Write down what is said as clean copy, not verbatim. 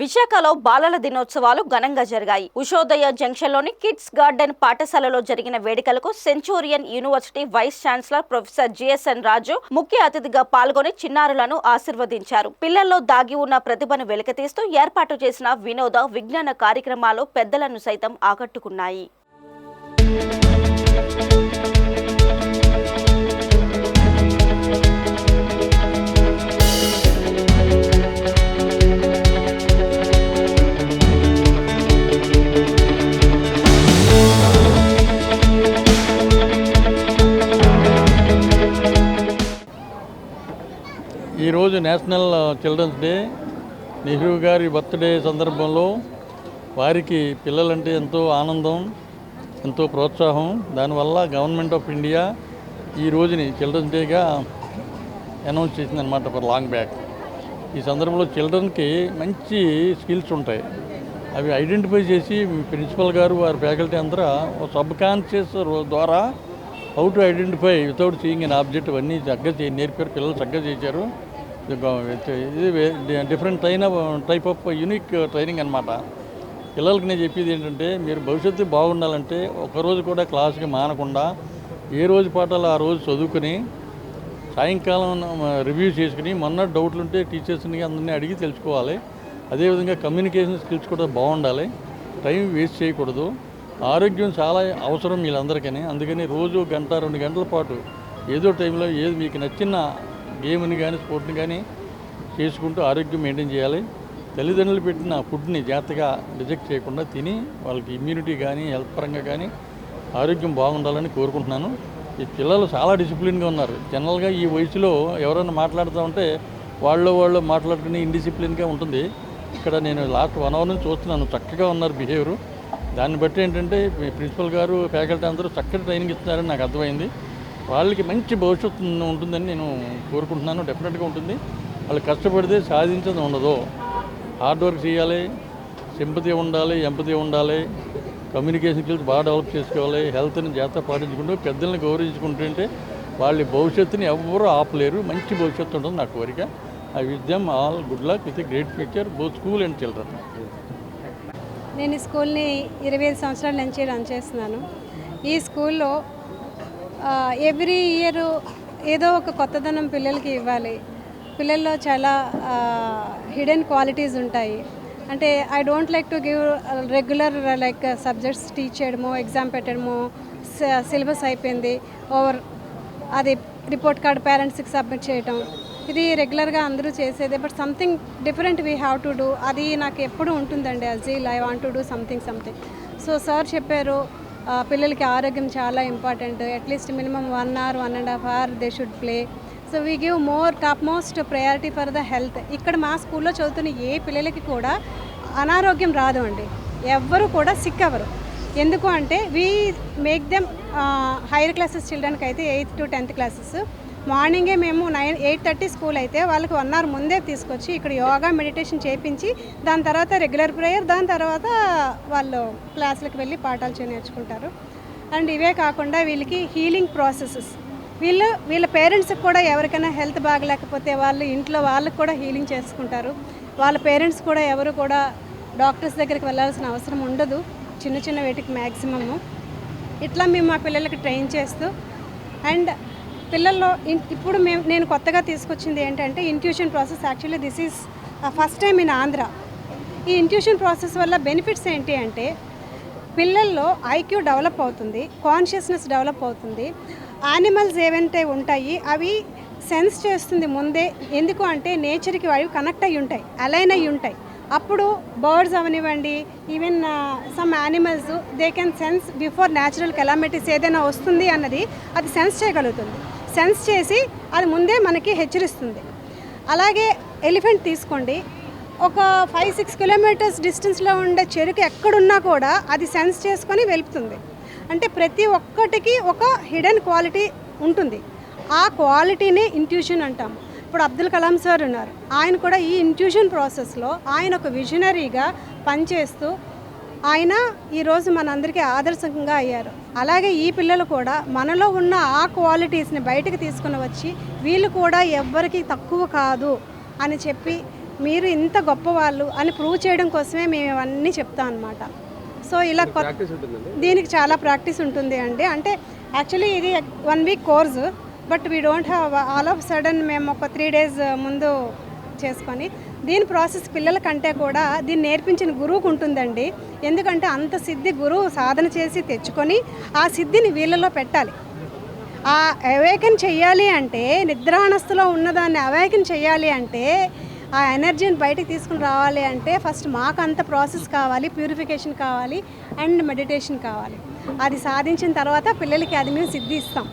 విశాఖలో బాలల దినోత్సవాలు ఘనంగా జరిగాయి. ఉషోదయ జంక్షన్లోని కిడ్స్ గార్డెన్ పాఠశాలలో జరిగిన వేడుకలకు Centurion University vice chancellor professor GSN Raju ముఖ్య అతిథిగా పాల్గొని చిన్నారులను ఆశీర్వదించారు. పిల్లల్లో దాగి ఉన్న ప్రతిభను వెలికితీస్తూ ఏర్పాటు చేసిన వినోద విజ్ఞాన కార్యక్రమాలు పెద్దలను సైతం ఆకట్టుకున్నాయి. ఈరోజు నేషనల్ చిల్డ్రన్స్ డే. నెహ్రూ గారి బర్త్డే సందర్భంలో వారికి పిల్లలంటే ఎంతో ఆనందం, ఎంతో ప్రోత్సాహం. దానివల్ల గవర్నమెంట్ ఆఫ్ ఇండియా ఈ రోజుని చిల్డ్రన్స్ డేగా అనౌన్స్ చేసిందనమాట ఫర్ లాంగ్ బ్యాక్. ఈ సందర్భంలో చిల్డ్రన్కి మంచి స్కిల్స్ ఉంటాయి. అవి ఐడెంటిఫై చేసి ప్రిన్సిపల్ గారు వారి ఫ్యాకల్టీ అందరూ సబ్ కాన్షియస్ ద్వారా how to identify without seeing an object అవన్నీ చక్కగా నేర్పారు. పిల్లలు చక్కగా చేశారు. ఇది different type of unique training అనమాట. పిల్లలకి నేను చెప్పేది ఏంటంటే, మీరు భవిష్యత్తు బాగుండాలంటే ఒకరోజు కూడా క్లాస్కి మానకుండా ఏ రోజు పాఠాలు ఆ రోజు చదువుకుని సాయంకాలం రివ్యూ చేసుకుని మొన్న డౌట్లు ఉంటే టీచర్స్ని అందరినీ అడిగి తెలుసుకోవాలి. అదేవిధంగా కమ్యూనికేషన్ స్కిల్స్ కూడా బాగుండాలి. టైం వేస్ట్ చేయకూడదు. ఆరోగ్యం చాలా అవసరం వీళ్ళందరికీ. అందుకని రోజు గంట 2 గంటల పాటు ఏదో టైంలో ఏది మీకు నచ్చిన గేమ్ని కానీ స్పోర్ట్ని కానీ చేసుకుంటూ ఆరోగ్యం మెయింటైన్ చేయాలి. తల్లిదండ్రులు పెట్టిన ఫుడ్ని జాగ్రత్తగా రిజెక్ట్ చేయకుండా తిని వాళ్ళకి ఇమ్యూనిటీ కానీ హెల్త్ పరంగా కానీ ఆరోగ్యం బాగుండాలని కోరుకుంటున్నాను. ఈ పిల్లలు చాలా డిసిప్లిన్గా ఉన్నారు. జనరల్గా ఈ వయసులో ఎవరైనా మాట్లాడుతూ ఉంటే వాళ్ళు మాట్లాడుకుని ఇండిసిప్లిన్గా ఉంటుంది. ఇక్కడ నేను లాస్ట్ 1 అవర్ నుంచి చూస్తున్నాను, చక్కగా ఉన్నారు బిహేవియరు. దాన్ని బట్టి ఏంటంటే ప్రిన్సిపల్ గారు ఫ్యాకల్టీ అందరూ చక్కటి ట్రైనింగ్ ఇస్తున్నారని నాకు అర్థమైంది. వాళ్ళకి మంచి భవిష్యత్తు ఉంటుందని నేను కోరుకుంటున్నాను. డెఫినెట్గా ఉంటుంది. వాళ్ళు కష్టపడితే సాధించేది ఉండదు. హార్డ్ వర్క్ చేయాలి, సింపతి ఉండాలి, ఎంపతి ఉండాలి, కమ్యూనికేషన్ స్కిల్స్ బాగా డెవలప్ చేసుకోవాలి, హెల్త్ని జాగ్రత్త పాటించుకుంటూ పెద్దల్ని గౌరవించుకుంటుంటే వాళ్ళ భవిష్యత్తుని ఎవరూ ఆపలేరు. మంచి భవిష్యత్తు ఉంటుంది నా కోరిక. I wish them all good luck with a great future both school and children. నేను ఈ స్కూల్ని 25 సంవత్సరాల నుంచి రన్ చేస్తున్నాను. ఈ స్కూల్లో ఎవ్రీ ఇయర్ ఏదో ఒక కొత్తదనం పిల్లలకి ఇవ్వాలి. పిల్లల్లో చాలా హిడెన్ క్వాలిటీస్ ఉంటాయి. అంటే I don't like to give regular like subjects teach చేయడమో, ఎగ్జామ్ పెట్టడమో, సిలబస్ అయిపోయింది ఓవర్ అది రిపోర్ట్ కార్డ్ పేరెంట్స్కి సబ్మిట్ చేయటం, ఇది రెగ్యులర్గా అందరూ చేసేదే. But something different we have to do. అది నాకు ఎప్పుడు ఉంటుందండి. అజీల్ I want to do something. So sir చెప్పారు పిల్లలకి ఆరోగ్యం చాలా important. At least minimum 1 hour 1.5 hour they should play. So we give top most priority for the health. ఇక్కడ మా స్కూల్లో చదువుతున్న ఏ పిల్లలకి కూడా అనారోగ్యం రాదు అండి. ఎవ్వరు కూడా సిక్ అవ్వరు. ఎందుకు అంటే we make them higher classes చిల్డ్రన్కి అయితే 8th to 10th క్లాసెస్ మార్నింగే మేము 8:30 స్కూల్ అయితే వాళ్ళకి 1 hour ముందే తీసుకొచ్చి ఇక్కడ యోగా మెడిటేషన్ చేయించి దాని తర్వాత రెగ్యులర్ ప్రేయర్, దాని తర్వాత వాళ్ళు క్లాసులకు వెళ్ళి పాఠాలు నేర్చుకుంటారు. అండ్ ఇవే కాకుండా వీళ్ళకి హీలింగ్ ప్రాసెసెస్, వీళ్ళ పేరెంట్స్కి కూడా ఎవరికైనా హెల్త్ బాగలేకపోతే వాళ్ళు ఇంట్లో వాళ్ళకి కూడా హీలింగ్ చేసుకుంటారు. వాళ్ళ పేరెంట్స్ కూడా ఎవరు కూడా డాక్టర్స్ దగ్గరికి వెళ్ళాల్సిన అవసరం ఉండదు. చిన్న వేటికి మ్యాక్సిమము ఇట్లా మేము మా పిల్లలకి ట్రైన్ చేస్తూ. అండ్ పిల్లల్లో ఇప్పుడు నేను కొత్తగా తీసుకొచ్చింది ఏంటంటే intuition process. Actually this is first time in Andhra. ఈ ఇంట్యూషన్ ప్రాసెస్ వల్ల బెనిఫిట్స్ ఏంటి అంటే పిల్లల్లో ఐక్యూ డెవలప్ అవుతుంది, కాన్షియస్నెస్ డెవలప్ అవుతుంది. యానిమల్స్ ఏవైతే ఉంటాయి అవి సెన్స్ చేస్తుంది ముందే. ఎందుకు అంటే నేచర్కి అవి కనెక్ట్ అయ్యి ఉంటాయి, అలైన్ అయ్యి ఉంటాయి. అప్పుడు బర్డ్స్ అవనివ్వండి, even some animals they can sense before natural calamities ఏదైనా వస్తుంది అన్నది అది సెన్స్ చేయగలుగుతుంది. సెన్స్ చేసి అది ముందే మనకి హెచ్చరిస్తుంది. అలాగే ఎలిఫెంట్ తీసుకోండి, ఒక 5-6 kilometers డిస్టెన్స్లో ఉండే చెరుకు ఎక్కడున్నా కూడా అది సెన్స్ చేసుకొని వెళ్తుంది. అంటే ప్రతి ఒక్కటికి ఒక హిడెన్ క్వాలిటీ ఉంటుంది. ఆ క్వాలిటీనే ఇంట్యూషన్ అంటాము. ఇప్పుడు అబ్దుల్ కలాం సార్ ఉన్నారు, ఆయన కూడా ఈ ఇంట్యూషన్ ప్రాసెస్లో ఆయన ఒక విజనరీగా పనిచేస్తూ ఆయన ఈరోజు మనందరికీ ఆదర్శంగా అయ్యారు. అలాగే ఈ పిల్లలు కూడా మనలో ఉన్న ఆ క్వాలిటీస్ని బయటకు తీసుకుని వచ్చి వీళ్ళు కూడా ఎవ్వరికి తక్కువ కాదు అని చెప్పి మీరు ఇంత గొప్పవాళ్ళు అని ప్రూవ్ చేయడం కోసమే మేము ఇవన్నీ చెప్తాం అనమాట. సో ఇలా దీనికి చాలా ప్రాక్టీస్ ఉంటుంది అండి. అంటే యాక్చువల్లీ ఇది 1 week course, but we don't have all of sudden మేము ఒక 3 days ముందు చేసుకొని దీని ప్రాసెస్ పిల్లల కంటే కూడా దీన్ని నేర్పించిన గురువుకు ఉంటుందండి. ఎందుకంటే అంత సిద్ధి గురువు సాధన చేసి తెచ్చుకొని ఆ సిద్ధిని వీళ్ళలో పెట్టాలి. ఆ అవేకన్ చెయ్యాలి అంటే, నిద్రానస్థలో ఉన్నదాన్ని అవేకన్ చెయ్యాలి అంటే, ఆ ఎనర్జీని బయటికి తీసుకుని రావాలి అంటే ఫస్ట్ మాకు అంత ప్రాసెస్ కావాలి, ప్యూరిఫికేషన్ కావాలి అండ్ మెడిటేషన్ కావాలి. అది సాధించిన తర్వాత పిల్లలకి అది మేము సిద్ధి ఇస్తాం.